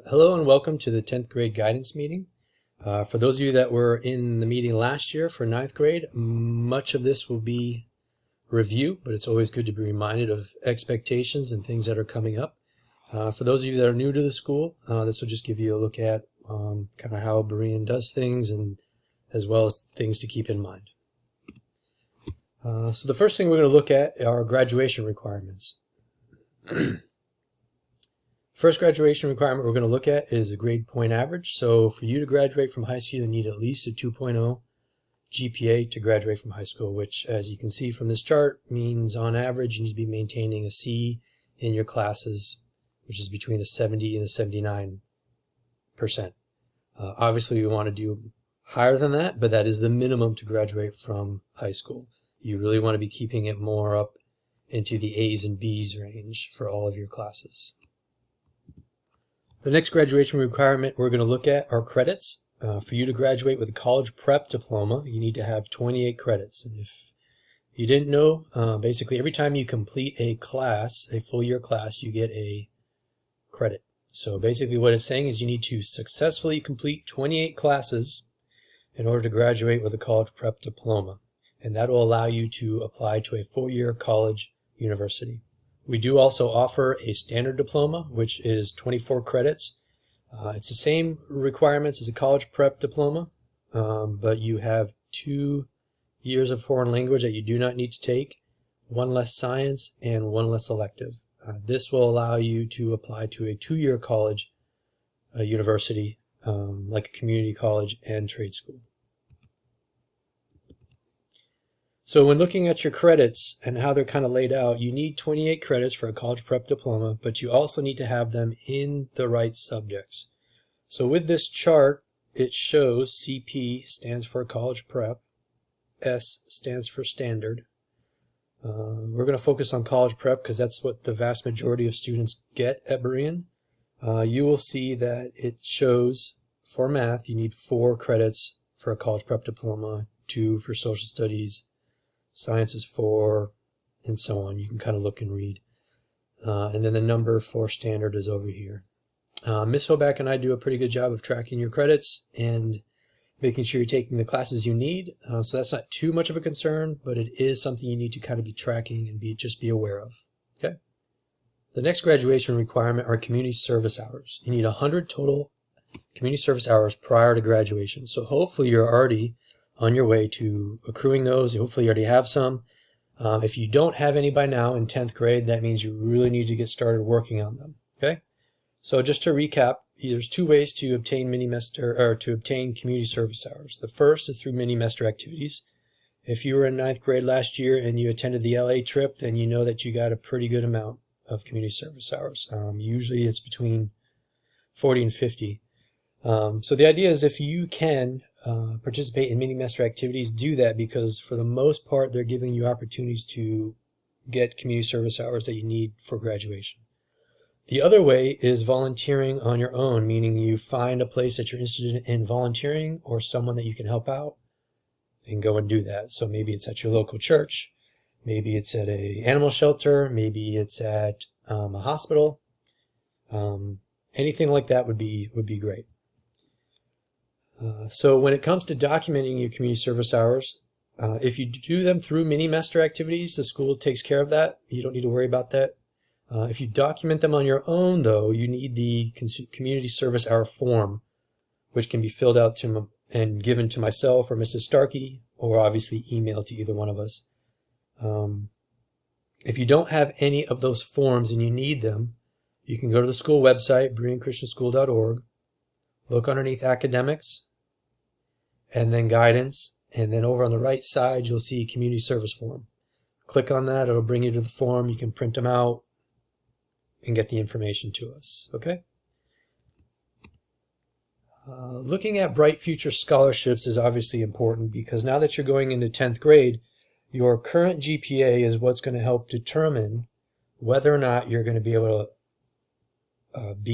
Hello and welcome to the 10th grade guidance meeting. For those of you that were in the meeting last year for 9th grade, much of this will be review, but it's always good to be reminded of expectations and things that are coming up. For those of you that are new to the school, this will just give you a look at kind of how Berean does things, and as well as things to keep in mind. So the first thing we're going to look at are graduation requirements. First graduation requirement we're going to look at is the grade point average. So for you to graduate from high school, you need at least a 2.0 GPA to graduate from high school, which, as you can see from this chart, means on average you need to be maintaining a C in your classes, which is between a 70 and a 79%. Obviously, we want to do higher than that, but that is the minimum to graduate from high school. You really want to be keeping it more up into the A's and B's range for all of your classes. The next graduation requirement we're going to look at are credits. For you to graduate with a college prep diploma, you need to have 28 credits. And if you didn't know, basically every time you complete a class, a full year class, you get a credit. So basically what it's saying is you need to successfully complete 28 classes in order to graduate with a college prep diploma. And that will allow you to apply to a four-year college university. We do also offer a standard diploma, which is 24 credits. It's the same requirements as a college prep diploma, but you have 2 years of foreign language that you do not need to take, 1 less science, and 1 less elective. This will allow you to apply to a 2-year college university, like a community college and trade school. So when looking at your credits and how they're kind of laid out, you need 28 credits for a college prep diploma, but you also need to have them in the right subjects. So with this chart, it shows CP stands for college prep, S stands for standard. We're going to focus on college prep because that's what the vast majority of students get at Berean. You will see that it shows for math, you need 4 credits for a college prep diploma, 2 for social studies, science is 4, and so on. You can kind of look and read. And then the number for standard is over here. Ms. Hoback and I do a pretty good job of tracking your credits and making sure you're taking the classes you need. So that's not too much of a concern, but it is something you need to kind of be tracking and just be aware of. Okay. The next graduation requirement are community service hours. You need 100 total community service hours prior to graduation. So hopefully you're already on your way to accruing those. Hopefully you already have some. If you don't have any by now in 10th grade, that means you really need to get started working on them. Okay? So just to recap, there's 2 ways to obtain community service hours. The first is through mini-mester activities. If you were in 9th grade last year and you attended the LA trip, then you know that you got a pretty good amount of community service hours. Usually it's between 40 and 50. So the idea is if you can participate in mini-mester activities, do that, because for the most part they're giving you opportunities to get community service hours that you need for graduation. The other way is volunteering on your own, meaning you find a place that you're interested in volunteering or someone that you can help out and go and do that. So maybe it's at your local church, maybe it's at an animal shelter, maybe it's at a hospital. Anything like that would be great. So when it comes to documenting your community service hours, if you do them through mini-mester activities, the school takes care of that. You don't need to worry about that. If you document them on your own, though, you need the community service hour form, which can be filled out and given to myself or Mrs. Starkey, or obviously emailed to either one of us. If you don't have any of those forms and you need them, you can go to the school website, BereanChristianSchool.org, look underneath academics, and then guidance, and then over on the right side you'll see community service form. Click on that, it'll bring you to the form. You can print them out and get the information to us. Okay? Looking at Bright Future scholarships is obviously important, because now that you're going into 10th grade, your current GPA is what's going to help determine whether or not you're going to be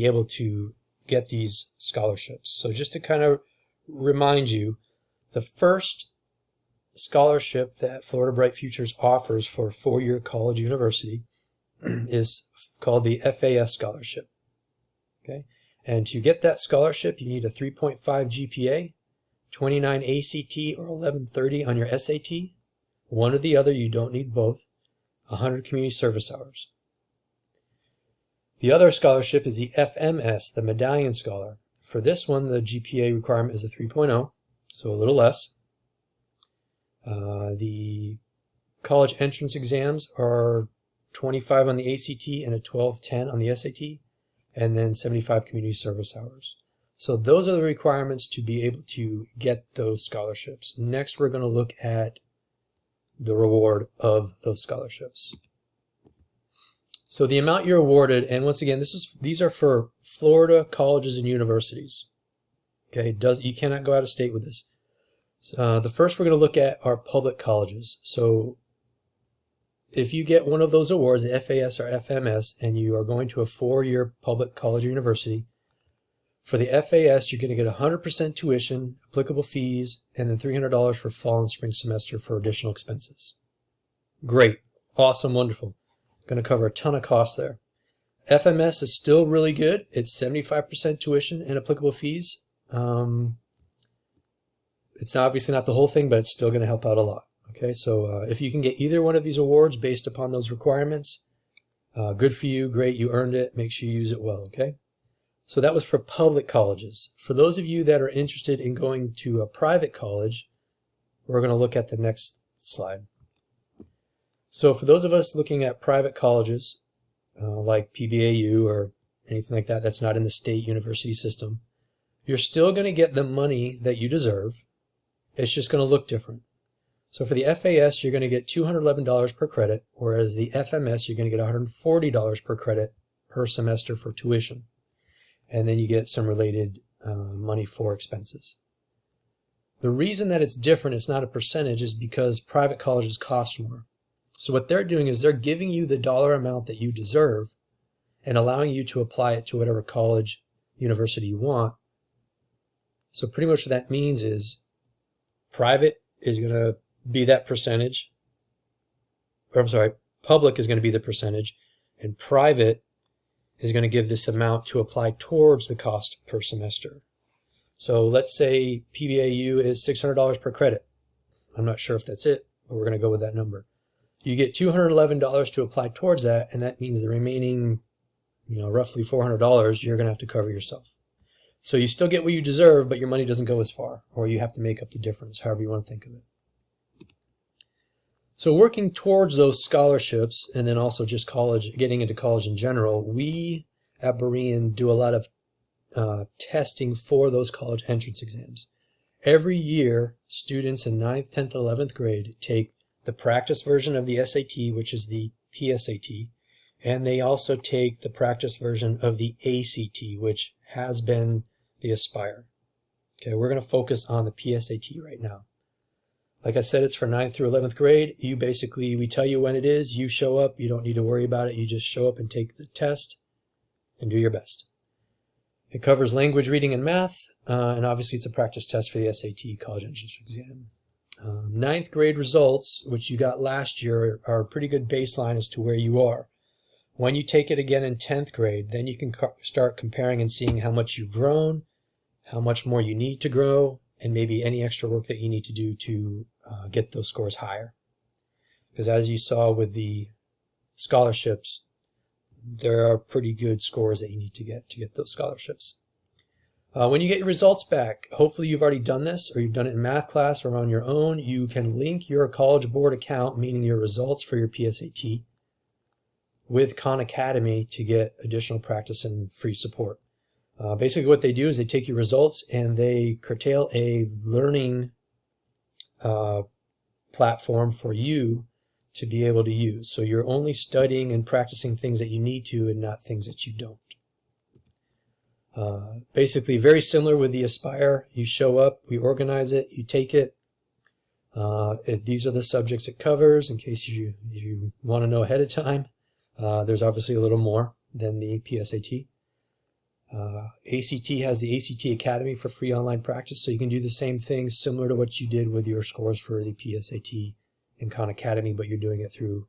able to get these scholarships. So just to kind of remind you, the first scholarship that Florida Bright Futures offers for a 4-year college university is called the FAS scholarship. Okay, And to get that scholarship, you need a 3.5 GPA, 29 ACT or 1130 on your SAT. One or the other, you don't need both. 100 community service hours. The other scholarship is the FMS, the Medallion Scholar. For this one, the GPA requirement is a 3.0, so a little less. The college entrance exams are 25 on the ACT and a 1210 on the SAT, and then 75 community service hours. So those are the requirements to be able to get those scholarships. Next, we're going to look at the reward of those scholarships. So the amount you're awarded, and once again, these are for Florida colleges and universities. Okay, you cannot go out of state with this. The first we're going to look at are public colleges. So if you get one of those awards, the FAS or FMS, and you are going to a 4-year public college or university, for the FAS, you're going to get 100% tuition, applicable fees, and then $300 for fall and spring semester for additional expenses. Great. Awesome. Wonderful. Going to cover a ton of costs there. FMS is still really good. It's 75% tuition and applicable fees. It's obviously not the whole thing, but it's still going to help out a lot. Okay, so if you can get either one of these awards based upon those requirements, good for you, great, you earned it, make sure you use it well, okay? So that was for public colleges. For those of you that are interested in going to a private college, we're going to look at the next slide. So for those of us looking at private colleges, like PBAU or anything like that, that's not in the state university system, you're still going to get the money that you deserve. It's just going to look different. So for the FAS, you're going to get $211 per credit, whereas the FMS, you're going to get $140 per credit per semester for tuition. And then you get some related money for expenses. The reason that it's different, it's not a percentage, is because private colleges cost more. So what they're doing is they're giving you the dollar amount that you deserve and allowing you to apply it to whatever college, university you want. So pretty much what that means is private is going to be that percentage, or I'm sorry, public is going to be the percentage, and private is going to give this amount to apply towards the cost per semester. So let's say PBAU is $600 per credit. I'm not sure if that's it, but we're going to go with that number. You get $211 to apply towards that, and that means the remaining, roughly $400 you're going to have to cover yourself. So you still get what you deserve, but your money doesn't go as far, or you have to make up the difference, however you want to think of it. So working towards those scholarships, and then also just getting into college in general, we at Berean do a lot of testing for those college entrance exams. Every year, students in 9th, 10th, 11th grade take the practice version of the SAT, which is the PSAT, and they also take the practice version of the ACT, which has been the Aspire. Okay, we're going to focus on the PSAT right now. Like I said, it's for 9th through 11th grade. We tell you when it is, you show up, you don't need to worry about it, you just show up and take the test and do your best. It covers language, reading, and math, and obviously it's a practice test for the SAT college entrance exam. 9th grade results, which you got last year, are a pretty good baseline as to where you are. When you take it again in 10th grade, then you can start comparing and seeing how much you've grown, how much more you need to grow, and maybe any extra work that you need to do to get those scores higher. Because as you saw with the scholarships, there are pretty good scores that you need to get those scholarships. When you get your results back, hopefully you've already done this, or you've done it in math class or on your own, you can link your College Board account, meaning your results for your PSAT, with Khan Academy to get additional practice and free support. Basically what they do is they take your results and they curtail a learning platform for you to be able to use. So you're only studying and practicing things that you need to and not things that you don't. Basically very similar with the Aspire. You show up, we organize it, you take it. These are the subjects it covers in case you want to know ahead of time. There's obviously a little more than the PSAT. ACT has the ACT Academy for free online practice, so you can do the same thing similar to what you did with your scores for the PSAT and Khan Academy, but you're doing it through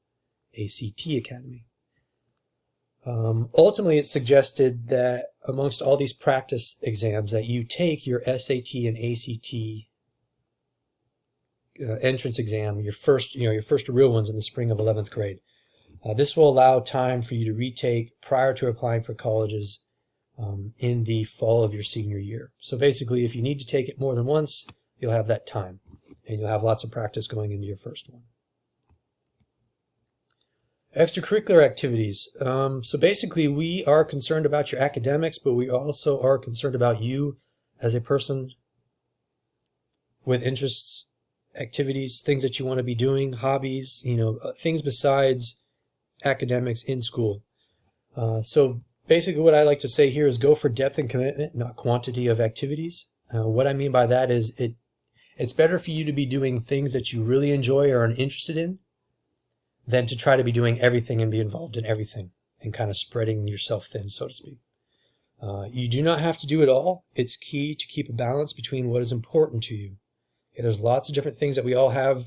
ACT Academy. Ultimately, it's suggested that amongst all these practice exams that you take your SAT and ACT entrance exam, your first real ones in the spring of 11th grade. This will allow time for you to retake prior to applying for colleges in the fall of your senior year. So basically, if you need to take it more than once, you'll have that time, and you'll have lots of practice going into your first one. Extracurricular activities. So basically, we are concerned about your academics, but we also are concerned about you as a person with interests, activities, things that you want to be doing, hobbies, things besides academics in school. So basically what I like to say here is go for depth and commitment, not quantity of activities. What I mean by that is it's better for you to be doing things that you really enjoy or are interested in than to try to be doing everything and be involved in everything and kind of spreading yourself thin, so to speak. You do not have to do it all. It's key to keep a balance between what is important to you. Okay, there's lots of different things that we all have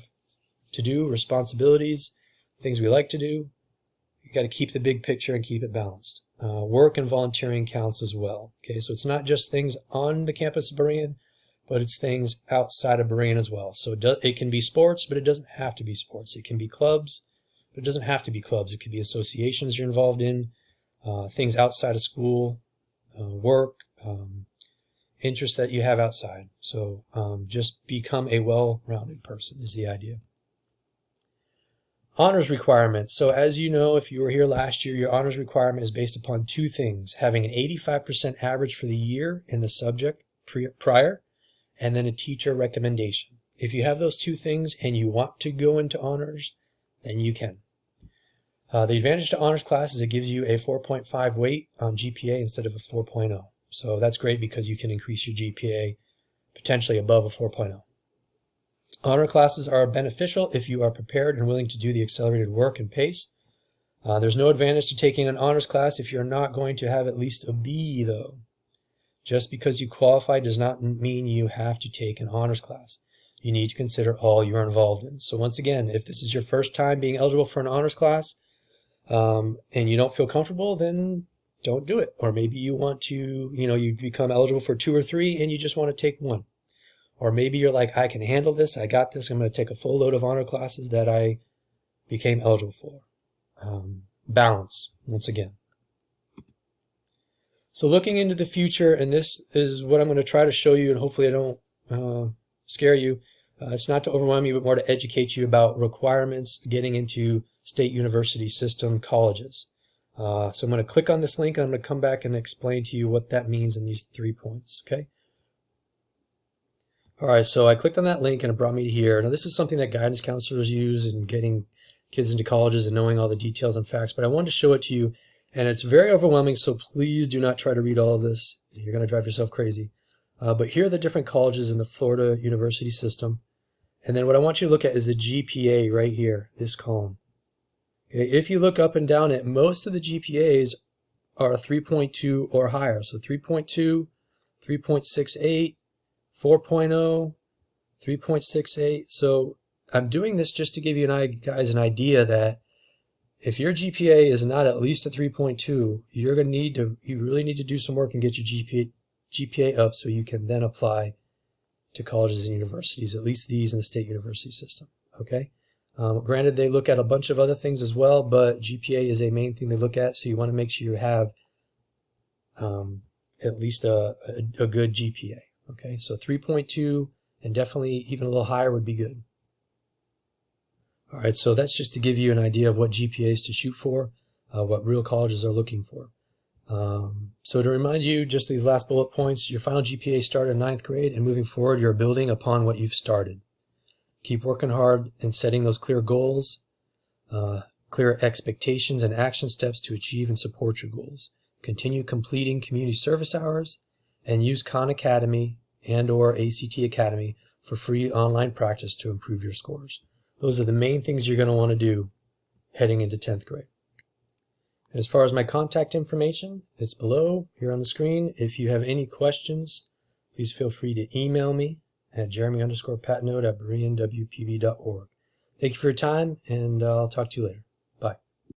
to do, responsibilities, things we like to do. You got to keep the big picture and keep it balanced. Work and volunteering counts as well. Okay, so it's not just things on the campus of Berean, but it's things outside of Berean as well. So it can be sports, but it doesn't have to be sports. It can be clubs, but it doesn't have to be clubs. It could be associations you're involved in, things outside of school, work, interests that you have outside. So just become a well-rounded person is the idea. Honors requirement. So as you know, if you were here last year, your honors requirement is based upon two things: having an 85% average for the year in the subject prior, and then a teacher recommendation. If you have those two things and you want to go into honors, then you can. The advantage to honors class is it gives you a 4.5 weight on GPA instead of a 4.0. So that's great because you can increase your GPA potentially above a 4.0. Honor classes are beneficial if you are prepared and willing to do the accelerated work and pace. There's no advantage to taking an honors class if you're not going to have at least a B, though. Just because you qualify does not mean you have to take an honors class. You need to consider all you're involved in. So once again, if this is your first time being eligible for an honors class and you don't feel comfortable, then don't do it. Or maybe you want to, you become eligible for 2 or 3 and you just want to take 1. Or maybe you're like, I can handle this, I got this, I'm going to take a full load of honor classes that I became eligible for. Balance, once again. So looking into the future, and this is what I'm going to try to show you, and hopefully I don't scare you. It's not to overwhelm you, but more to educate you about requirements getting into state university system colleges. So I'm going to click on this link, and I'm going to come back and explain to you what that means in these 3 points, okay? All right, so I clicked on that link and it brought me to here. Now this is something that guidance counselors use in getting kids into colleges and knowing all the details and facts, but I wanted to show it to you, and it's very overwhelming, so please do not try to read all of this. You're going to drive yourself crazy. But here are the different colleges in the Florida university system, and then what I want you to look at is the GPA right here, this column. Okay, if you look up and down it, most of the GPAs are 3.2 or higher, so 3.2, 3.68, 4.0, 3.68. So I'm doing this just to give you guys an idea that if your GPA is not at least a 3.2, you really need to do some work and get your GPA up so you can then apply to colleges and universities, at least these in the state university system. Okay. Granted, they look at a bunch of other things as well, but GPA is a main thing they look at, so you want to make sure you have at least a good GPA. Okay, so 3.2 and definitely even a little higher would be good. All right, so that's just to give you an idea of what GPAs to shoot for, what real colleges are looking for. So to remind you, just these last bullet points, your final GPA started in 9th grade, and moving forward, you're building upon what you've started. Keep working hard and setting those clear goals, clear expectations and action steps to achieve and support your goals. Continue completing community service hours, and use Khan Academy and or ACT Academy for free online practice to improve your scores. Those are the main things you're going to want to do heading into 10th grade. And as far as my contact information, it's below here on the screen. If you have any questions, please feel free to email me at jeremy_patnode@bereanwpb.org. Thank you for your time, and I'll talk to you later.